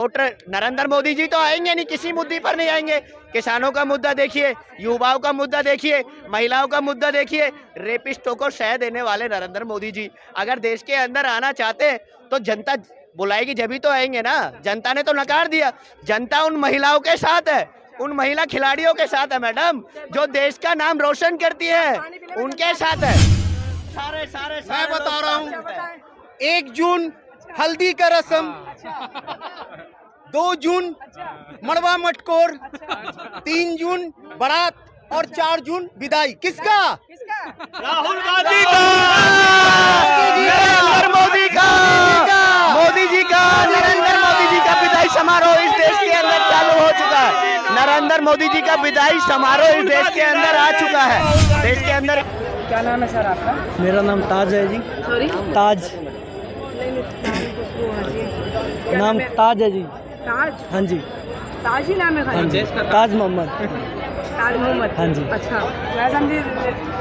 Voter Narendra Modi ji तो आएंगे नहीं, किसी मुद्दे पर नहीं आएंगे। किसानों का मुद्दा देखिए, युवाओं का मुद्दा देखिए, महिलाओं का मुद्दा देखिए, रेपिस्टों को शह देने वाले नरेंद्र मोदी जी अगर देश के अंदर आना चाहते हैं तो जनता बुलाएगी, जब भी तो आएंगे ना। जनता ने तो नकार दिया। जनता उन महिलाओं के साथ है, उन महिला खिलाड़ियों के साथ है मैडम, जो देश का नाम रोशन करती है, उनके साथ है। सारे सारे मैं बता रहा हूँ, 1 जून हल्दी का रस्म, 2 जून मड़वा मटकोर, 3 जून बारात और 4 जून विदाई। किसका? राहुल गांधी का, नरेंद्र मोदी का, मोदी जी का, नरेंद्र मोदी जी का विदाई समारोह इस देश के अंदर चालू हो चुका है। नरेंद्र मोदी जी का विदाई समारोह इस देश के अंदर आ चुका है। देश के अंदर क्या नाम है सर आपका? मेरा नाम ताज है जी। सॉरी, ताज, नाम ताज है जी। ताज? हाँ जी, ताज ही नाम है हाँ खाली? जी, ताज मोहम्मद। ताज मोहम्मद? हाँ जी। अच्छा, मैं समझी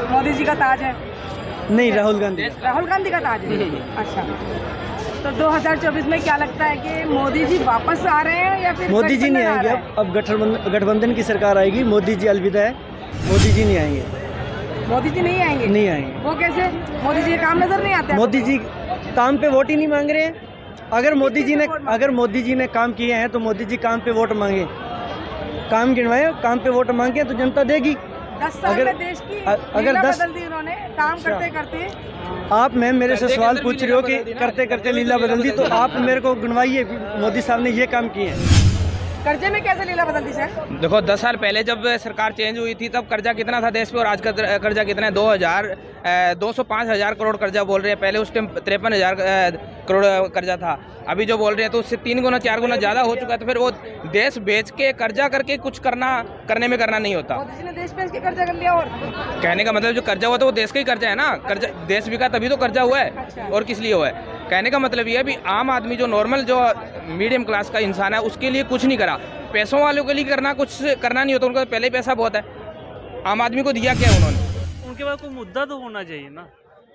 मोदी जी का ताज है। नहीं, राहुल गांधी। राहुल गांधी का ताज है। अच्छा, तो 2024 में क्या लगता है कि मोदी जी वापस आ रहे हैं या फिर मोदी जी नहीं गठबंधन आ आएंगे। रहा है? अब गठबंधन की सरकार आएगी। मोदी जी अलविदा है, मोदी जी नहीं आएंगे। मोदी जी नहीं आएंगे? नहीं आएंगे। वो कैसे? मोदी जी के काम नजर नहीं आते? मोदी जी काम पे वोट ही नहीं मांग रहे हैं। अगर मोदी जी ने काम किए हैं तो मोदी जी काम पे वोट मांगे, काम गिनवाए, काम पे वोट मांगे तो जनता देगी। 10 साल में देश की लीला बदल दी उन्होंने, काम करते करते। आप मैम मेरे से सवाल पूछ रहे हो कि करते करते लीला बदल दी, तो आप मेरे को गिनवाइए मोदी साहब ने ये काम किए हैं। कर्जे में कैसे लीला बदल दी सर? देखो 10 साल पहले जब सरकार चेंज हुई थी तब कर्जा कितना था देश पे और आज का कर्जा कितना है? 205,000 करोड़ कर्जा बोल रहे हैं। पहले उस टाइम 53,000 करोड़ कर्जा था। अभी जो बोल रहे हैं तो उससे 3 गुना 4 गुना ज़्यादा हो चुका है। तो फिर वो देश बेच के कर्जा करके कुछ करने में करना नहीं होता। मोदी जी ने देश बेच के कर्जा कर लिया। और कहने का मतलब जो कर्जा हुआ था वो देश का ही कर्जा है ना। कर्जा देश बिका तभी तो कर्जा हुआ है, और किस लिए हुआ है? कहने का मतलब ये है भी आम आदमी जो नॉर्मल जो मीडियम क्लास का इंसान है उसके लिए कुछ नहीं करा। पैसों वालों के लिए कुछ करना नहीं होता। उनका पहले ही पैसा बहुत है। आम आदमी को दिया क्या उन्होंने? उनके पास कोई मुद्दा तो होना चाहिए ना,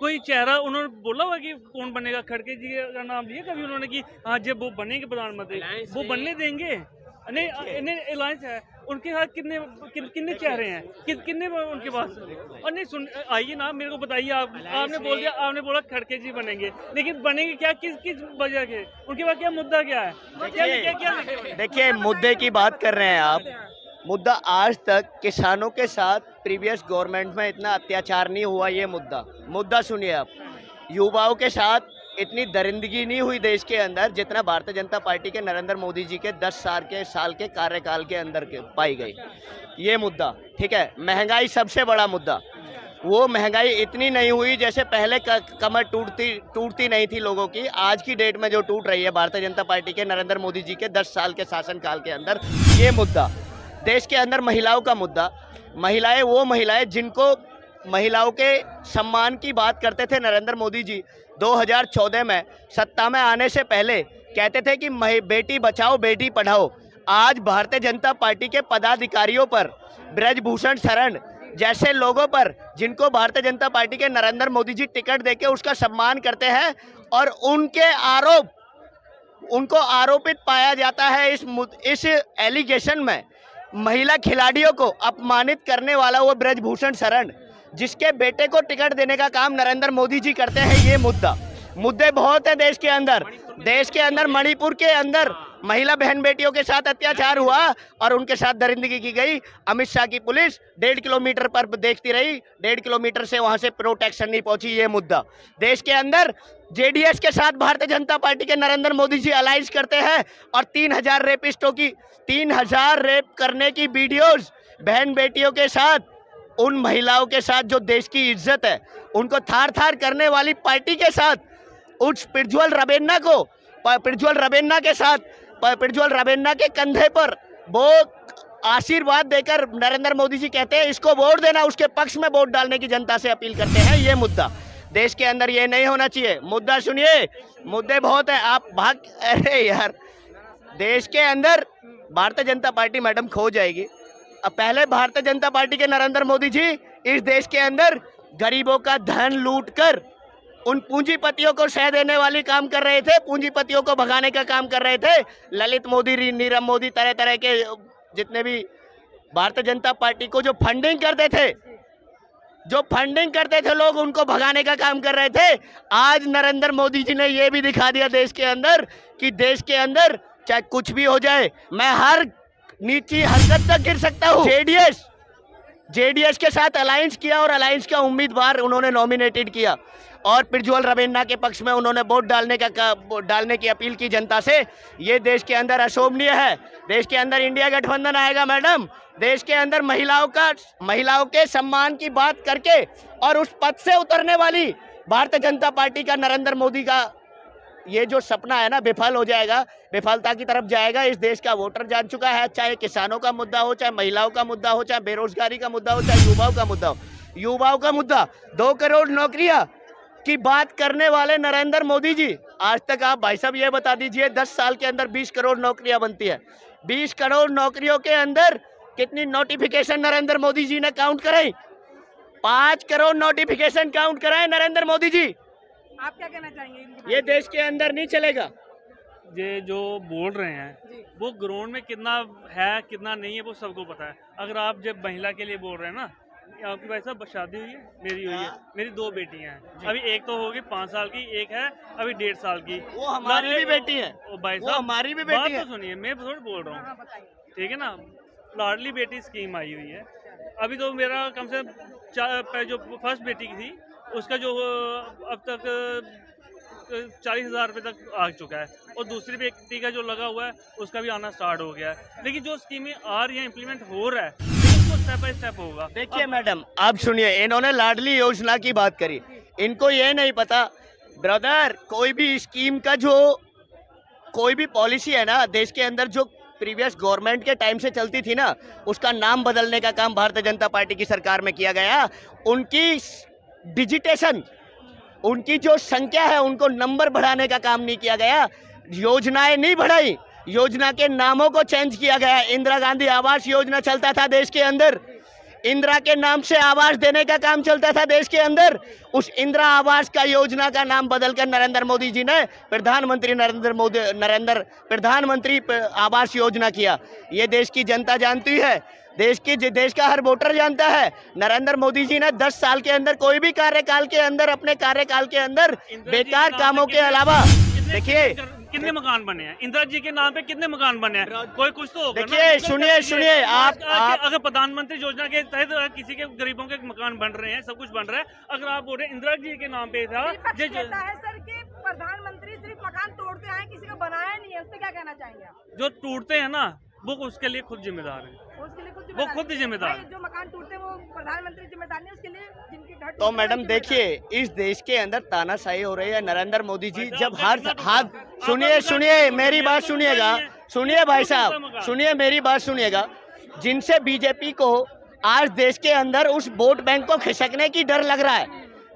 कोई चेहरा। उन्होंने बोला हुआ कि कौन बनेगा? खड़गे जी का नाम लिया कभी उन्होंने कि हाँ जब वो बनेंगे प्रधानमंत्री वो बनने देंगे? नहीं, अलायंस है उनके साथ। कितने चेहरे हैं? कितने उनके पास? और नहीं सुन, आइए ना, मेरे को बताइए। आपने बोल दिया, आपने बोला खड़गे जी बनेंगे, लेकिन बनेंगे क्या? किस वजह के? उनके पास क्या मुद्दा क्या है? देखिए, मुद्दे की बात कर रहे हैं आप। मुद्दा आज तक किसानों के साथ प्रीवियस गवर्नमेंट में इतना अत्याचार नहीं हुआ। ये मुद्दा सुनिए आप। युवाओं के साथ इतनी दरिंदगी नहीं हुई देश के अंदर जितना भारतीय जनता पार्टी के नरेंद्र मोदी जी के 10 साल के कार्यकाल के अंदर पाई गई। ये मुद्दा ठीक है। महंगाई सबसे बड़ा मुद्दा। वो महंगाई इतनी नहीं हुई जैसे पहले कमर टूटती नहीं थी लोगों की। आज की डेट में जो टूट रही है भारतीय जनता पार्टी के नरेंद्र मोदी जी के 10 साल के शासनकाल के अंदर, ये मुद्दा। देश के अंदर महिलाओं का मुद्दा। महिलाएं, वो महिलाएं जिनको महिलाओं के सम्मान की बात करते थे नरेंद्र मोदी जी 2014 में सत्ता में आने से पहले, कहते थे कि बेटी बचाओ बेटी पढ़ाओ। आज भारतीय जनता पार्टी के पदाधिकारियों पर, ब्रजभूषण शरण जैसे लोगों पर, जिनको भारतीय जनता पार्टी के नरेंद्र मोदी जी टिकट देके उसका सम्मान करते हैं, और उनको आरोपित पाया जाता है इस एलिगेशन में। महिला खिलाड़ियों को अपमानित करने वाला वो ब्रजभूषण शरण, जिसके बेटे को टिकट देने का काम नरेंद्र मोदी जी करते हैं। ये मुद्दे बहुत हैं देश के अंदर। मणिपुर के अंदर महिला बहन बेटियों के साथ अत्याचार हुआ और उनके साथ दरिंदगी की गई। अमित शाह की पुलिस 1.5 किलोमीटर पर देखती रही, 1.5 किलोमीटर से वहां से प्रोटेक्शन नहीं पहुंची। ये मुद्दा देश के अंदर। जेडीएस के साथ भारतीय जनता पार्टी के नरेंद्र मोदी जी अलाइंस करते हैं और 3,000 रेप करने की वीडियोस बहन बेटियों के साथ, उन महिलाओं के साथ जो देश की इज्जत है, उनको थार थार करने वाली पार्टी के साथ, उस प्रज्वल रवेन्ना के कंधे पर वो आशीर्वाद देकर नरेंद्र मोदी जी कहते हैं इसको वोट देना, उसके पक्ष में वोट डालने की जनता से अपील करते हैं। ये मुद्दा देश के अंदर ये नहीं होना चाहिए। मुद्दा सुनिए, मुद्दे बहुत है। आप अरे यार, देश के अंदर भारतीय जनता पार्टी मैडम खो जाएगी। अब पहले भारतीय जनता पार्टी के नरेंद्र मोदी जी इस देश के अंदर गरीबों का धन लूटकर उन पूंजीपतियों को शह देने वाली काम कर रहे थे, पूंजीपतियों को भगाने का काम कर रहे थे। ललित मोदी, नीरव मोदी, तरह तरह के जितने भी भारतीय जनता पार्टी को जो फंडिंग करते थे लोग, उनको भगाने का काम कर रहे थे। आज नरेंद्र मोदी जी ने ये भी दिखा दिया देश के अंदर कि देश के अंदर चाहे कुछ भी हो जाए, मैं हर नीची हरकत तक गिर सकता हूँ। जेडीएस के साथ अलायंस किया और अलायंस का उम्मीदवार उन्होंने नॉमिनेटेड किया और प्रज्वल रवेन्ना के पक्ष में उन्होंने वोट डालने की अपील की जनता से। ये देश के अंदर अशोभनीय है। देश के अंदर इंडिया गठबंधन आएगा मैडम। देश के अंदर महिलाओं के सम्मान की बात करके और उस पद से उतरने वाली भारतीय जनता पार्टी का, नरेंद्र मोदी का ये जो सपना है ना, विफल हो जाएगा, विफलता की तरफ जाएगा। इस देश का वोटर जान चुका है, चाहे किसानों का मुद्दा हो, चाहे महिलाओं का मुद्दा हो, चाहे बेरोजगारी का मुद्दा हो, चाहे युवाओं का मुद्दा हो। युवाओं का मुद्दा 2 करोड़ नौकरियां की बात करने वाले नरेंद्र मोदी जी, आज तक आप भाई साहब ये बता दीजिए 10 साल के अंदर 20 करोड़ नौकरियां बनती है। 20 करोड़ नौकरियों के अंदर कितनी नोटिफिकेशन नरेंद्र मोदी जी ने काउंट कराई? 5 करोड़ नोटिफिकेशन काउंट कराए नरेंद्र मोदी जी। आप क्या कहना चाहेंगे? ये देश के अंदर नहीं चलेगा। ये जो बोल रहे हैं वो ग्राउंड में कितना है कितना नहीं है वो सबको पता है। अगर आप जब महिला के लिए बोल रहे हैं ना, आपकी भाई साहब शादी हुई है? मेरी हुई है। मेरी 2 बेटियां हैं। अभी एक तो होगी 5 साल की, एक है अभी 1.5 साल की। वो हमारी भी बेटी है। भाई वो साहब हमारी भी बेटी है। तो सुनिए, मैं थोड़ा बोल रहा हूँ, ठीक है ना। लाडली बेटी स्कीम आई हुई है। अभी तो मेरा कम से कम जो फर्स्ट बेटी की थी उसका जो अब तक 40,000 रुपये तक आ चुका है और दूसरी बेटी का जो लगा हुआ है उसका भी आना स्टार्ट हो गया है। लेकिन जो स्कीमें आ रही हैं, इम्प्लीमेंट हो रहा है, तो स्टेप बाय स्टेप होगा। देखिए मैडम, आप सुनिए, इन्होंने लाडली योजना की बात करी। इनको ये नहीं पता ब्रदर, कोई भी स्कीम का जो कोई भी पॉलिसी है ना देश के अंदर, जो प्रीवियस गवर्नमेंट के टाइम से चलती थी ना, उसका नाम बदलने का काम भारतीय जनता पार्टी की सरकार में किया गया। उनकी डिजिटेशन, उनकी जो संख्या है, उनको नंबर बढ़ाने का काम नहीं किया गया। योजनाएं नहीं बढ़ाई, योजना के नामों को चेंज किया गया। इंदिरा गांधी आवास योजना चलता था देश के अंदर, इंदिरा के नाम से आवास देने का काम चलता था देश के अंदर। उस इंदिरा आवास का योजना का नाम बदलकर नरेंद्र मोदी जी ने प्रधानमंत्री आवास योजना किया। ये देश की जनता जानती है, देश का हर वोटर जानता है। नरेंद्र मोदी जी ने 10 साल के अंदर, कोई भी कार्यकाल के अंदर, अपने कार्यकाल के अंदर बेकार कामों के अलावा, देखिए कितने मकान बने हैं इंदिरा जी के नाम पे, कितने मकान बने हैं, कोई कुछ तो होगा। देखिए सुनिए आप अगर प्रधानमंत्री योजना के तहत किसी के गरीबों के मकान बन रहे हैं, सब कुछ बन रहा है, अगर आप बोल रहे हैं इंदिरा जी के नाम पे था। कहता है सर कि प्रधानमंत्री सिर्फ मकान तोड़ते आए, किसी को बनाया नहीं है, उससे क्या कहना चाहेंगे आप? जो टूटते हैं ना वो उसके लिए खुद जिम्मेदार है, वो खुद जिम्मेदार। जो मकान टूटते वो प्रधानमंत्री जिम्मेदार नहीं, उसके लिए जिनके घर। तो मैडम देखिए, इस देश के अंदर तानाशाही हो रही है। नरेंद्र मोदी जी जब हाथ सुनिए मेरी बात सुनिएगा, सुनिए भाई साहब, सुनिए मेरी बात सुनिएगा। जिनसे बीजेपी को आज देश के अंदर उस वोट बैंक को खिसकने की डर लग रहा है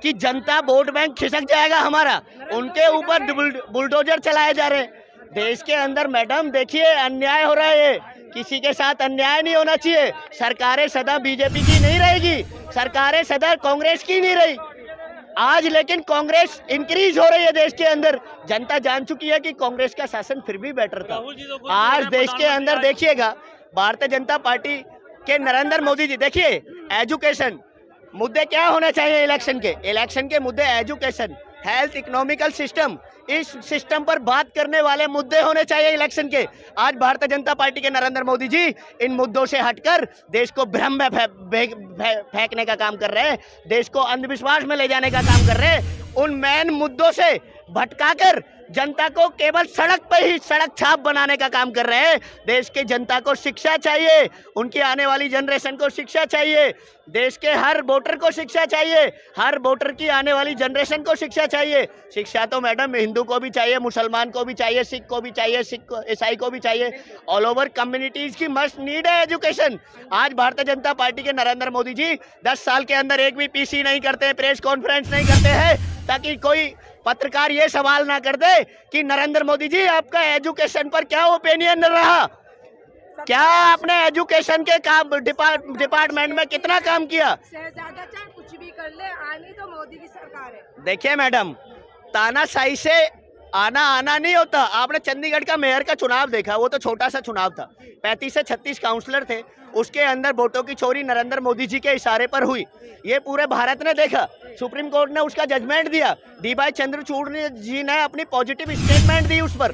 कि जनता वोट बैंक खिसक जाएगा हमारा, उनके ऊपर बुलडोजर चलाए जा रहे हैं देश के अंदर। मैडम देखिए, अन्याय हो रहा है, किसी के साथ अन्याय नहीं होना चाहिए। सरकारें सदा बीजेपी की नहीं रहेगी, सरकारें सदा कांग्रेस की नहीं रही। आज लेकिन कांग्रेस इंक्रीज हो रही है देश के अंदर। जनता जान चुकी है कि कांग्रेस का शासन फिर भी बेटर था। आज देश के अंदर देखिएगा, भारतीय जनता पार्टी के नरेंद्र मोदी जी, देखिए एजुकेशन मुद्दे क्या होने चाहिए इलेक्शन के मुद्दे एजुकेशन, हेल्थ, इकोनॉमिकल सिस्टम, इस सिस्टम पर बात करने वाले मुद्दे होने चाहिए इलेक्शन के। आज भारतीय जनता पार्टी के नरेंद्र मोदी जी इन मुद्दों से हटकर देश को भ्रम में फेंकने का काम कर रहे हैं, देश को अंधविश्वास में ले जाने का काम कर रहे हैं। उन मेन मुद्दों से भटकाकर जनता को केवल सड़क पर ही सड़क छाप बनाने का काम कर रहे हैं। देश की जनता को शिक्षा चाहिए, उनकी आने वाली जनरेशन को शिक्षा चाहिए, देश के हर वोटर को शिक्षा चाहिए, हर वोटर की आने वाली जनरेशन को शिक्षा चाहिए। शिक्षा तो मैडम हिंदू को भी चाहिए, मुसलमान को भी चाहिए, सिख को भी चाहिए, ईसाई को भी चाहिए। ऑल ओवर कम्युनिटीज की मस्ट नीड है एजुकेशन। आज भारतीय जनता पार्टी के नरेंद्र मोदी जी 10 साल के अंदर एक भी पीसी नहीं करते, प्रेस कॉन्फ्रेंस नहीं करते हैं, ताकि कोई पत्रकार ये सवाल ना कर दे कि नरेंद्र मोदी जी आपका एजुकेशन पर क्या ओपिनियन रहा, क्या आपने एजुकेशन के काम डिपार्टमेंट में कितना काम किया। शहजादा चाहे कुछ भी कर पहले आनी तो मोदी की सरकार है। देखिए मैडम, तानाशाही से आना नहीं होता। आपने चंडीगढ़ का मेयर का चुनाव देखा, वो तो छोटा सा चुनाव था, 35 से 36 काउंसलर थे, उसके अंदर वोटों की चोरी नरेंद्र मोदी जी के इशारे पर हुई। ये पूरे भारत ने देखा, सुप्रीम कोर्ट ने उसका जजमेंट दिया, डी.वाई. चंद्रचूड़ जी ने अपनी पॉजिटिव स्टेटमेंट दी उस पर।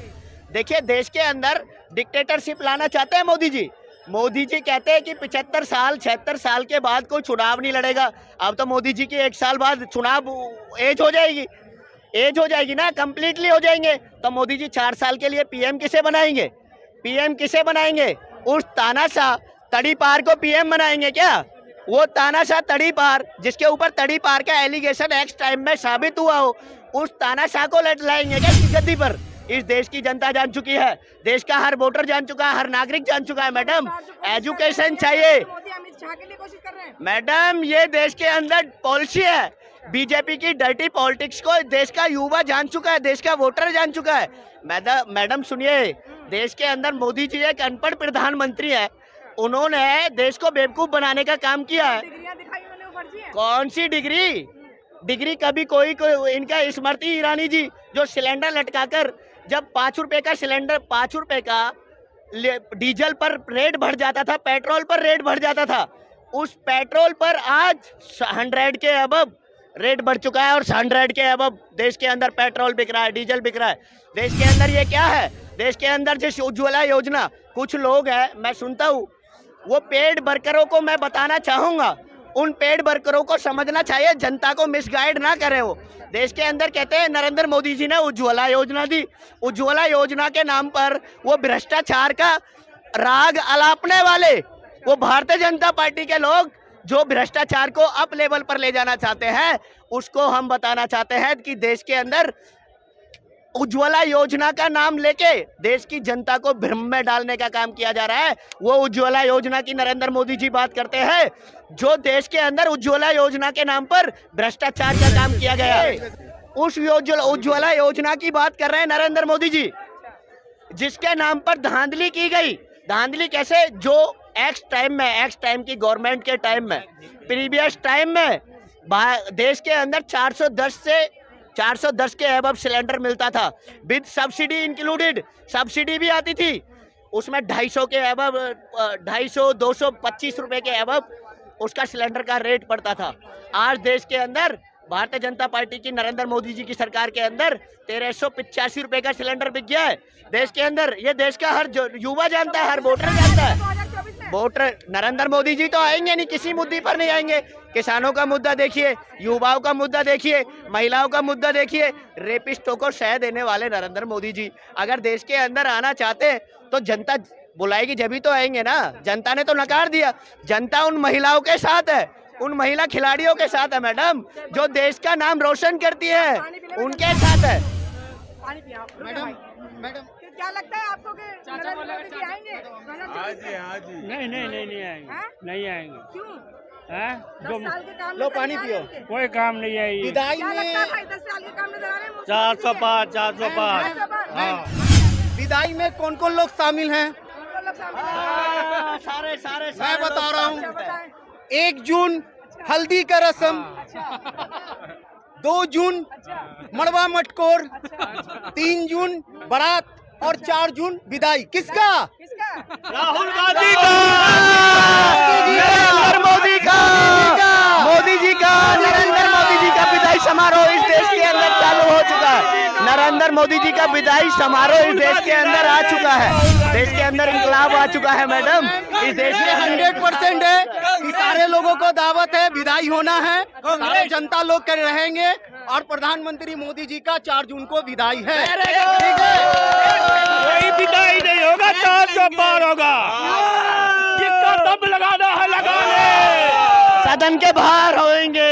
देखिए, देश के अंदर डिक्टेटरशिप लाना चाहते हैं मोदी जी। मोदी जी कहते हैं कि 76 साल के बाद कोई चुनाव नहीं लड़ेगा। अब तो मोदी जी की 1 साल बाद चुनाव एज हो जाएगी ना, कंप्लीटली हो जाएंगे। तो मोदी जी 4 साल के लिए पीएम किसे बनाएंगे? उस तानाशाह तड़ीपार को पीएम बनाएंगे क्या? वो तानाशाह तड़ीपार, जिसके ऊपर तड़ीपार का एलिगेशन एक्स टाइम में साबित हुआ हो, उस तानाशाह को लाएंगे क्या इस गद्दी पर? इस देश की जनता जान चुकी है, देश का हर वोटर जान चुका है, हर नागरिक जान चुका है। मैडम, एजुकेशन चाहिए। मोदी अमित शाह के लिए कोशिश कर रहे हैं। मैडम, ये देश के अंदर पॉलिसी है। बीजेपी की डर्टी पॉलिटिक्स को देश का युवा जान चुका है, देश का वोटर जान चुका है। मैडम सुनिए, देश के अंदर मोदी जी एक अनपढ़ प्रधानमंत्री है, उन्होंने देश को बेवकूफ बनाने का काम किया है। डिग्रियां दिखाई उन्होंने, वो फर्जी है। कौन सी डिग्री कभी कोई इनका स्मृति ईरानी जी जो सिलेंडर लटकाकर, जब 5 रुपए का सिलेंडर, 5 रुपए का डीजल पर रेट बढ़ जाता था, पेट्रोल पर रेट बढ़ जाता था, उस पेट्रोल पर आज 100 के अबव रेट बढ़ चुका है और 100 के अबव देश के अंदर पेट्रोल बिक रहा है, डीजल बिक रहा है। देश के अंदर ये क्या है? देश के अंदर जिस उज्ज्वला योजना, कुछ लोग हैं, मैं सुनता हूँ, वो पेड वर्करों को मैं बताना चाहूँगा, उन पेड वर्करों को समझना चाहिए, जनता को मिसगाइड ना करे। वो देश के अंदर कहते हैं नरेंद्र मोदी जी ने उज्ज्वला योजना दी, उज्ज्वला योजना के नाम पर वो भ्रष्टाचार का राग अलापने वाले, वो भारतीय जनता पार्टी के लोग जो भ्रष्टाचार को अप लेवल पर ले जाना चाहते हैं, उसको हम बताना चाहते हैं कि देश के अंदर उज्ज्वला योजना का नाम लेके देश की जनता को भ्रम में डालने का काम किया जा रहा है। वो उज्ज्वला योजना की नरेंद्र मोदी जी बात करते हैं, जो देश के अंदर उज्ज्वला योजना के नाम पर भ्रष्टाचार का काम किया गया है, उस उज्ज्वला योजना की बात कर रहे हैं नरेंद्र मोदी जी, जिसके नाम पर धांधली की गई। धांधली कैसे? जो एक्स टाइम की गवर्नमेंट के टाइम में, प्रीवियस टाइम में देश के अंदर 410 के अबव सिलेंडर मिलता था, विद सब्सिडी इंक्लूडेड, सब्सिडी भी आती थी उसमें। 250 के अबव, 250, 225 रुपए के अबव उसका सिलेंडर का रेट पड़ता था। आज देश के अंदर भारतीय जनता पार्टी की नरेंद्र मोदी जी की सरकार के अंदर 1385 रुपए का सिलेंडर बिक गया है देश के अंदर। ये देश का हर युवा जानता है, हर वोटर जानता है। 2024 में वोटर नरेंद्र मोदी जी तो आएंगे नहीं, किसी मुद्दे पर नहीं आएंगे। किसानों का मुद्दा देखिए, युवाओं का मुद्दा देखिए, महिलाओं का मुद्दा देखिए, रेपिस्टों को शह देने वाले नरेंद्र मोदी जी अगर देश के अंदर आना चाहते तो जनता बुलाएगी, जब ही तो आएंगे ना। जनता ने तो नकार दिया। जनता उन महिलाओं के साथ है, उन महिला खिलाड़ियों के साथ है मैडम, जो देश का नाम रोशन करती है, उनके साथ है। पानी पिया आप। मैडम तो क्या लगता है आपको कि नरेंद्र मोदी जी आएंगे 2024 में? नहीं आएंगे, हाँ? नहीं आएंगे। क्यों? हैं? 10 साल के काम लो नजर पानी आ रहे पियो। हैं इनके? कोई काम नहीं है ये। विदाई क्या लगता है में भाई, 10 साल के काम नजर आ रहे हैं? 405 विदाई में कौन कौन लोग शामिल हैं? कौन लोग शामिल हैं? सारे मैं बता रहा हूँ। अच्छा, बताएं। 1 जून हल्दी का रस्म, 2 जून मड़वा मटकोर, 3 जून बारात और 4 जून विदाई। किसका? किसका? राहुल गांधी का, नरेंद्र मोदी का, मोदी जी का, नरेंद्र मोदी जी का विदाई समारोह इस देश के अंदर चालू हो चुका है। नरेंद्र मोदी जी का विदाई समारोह इस देश के अंदर आ चुका है। देश के अंदर इंकलाब आ चुका है मैडम। इस देश में 100% है कि सारे लोगों को दावत है, विदाई होना है, सारे जनता लोग कर रहेंगे और प्रधानमंत्री मोदी जी का 4 जून को विदाई है। ठीक है, कोई विदाई नहीं होगा, 400 पार होगा। जिसका दम लगाना है लगा ले। सदन के बाहर होंगे।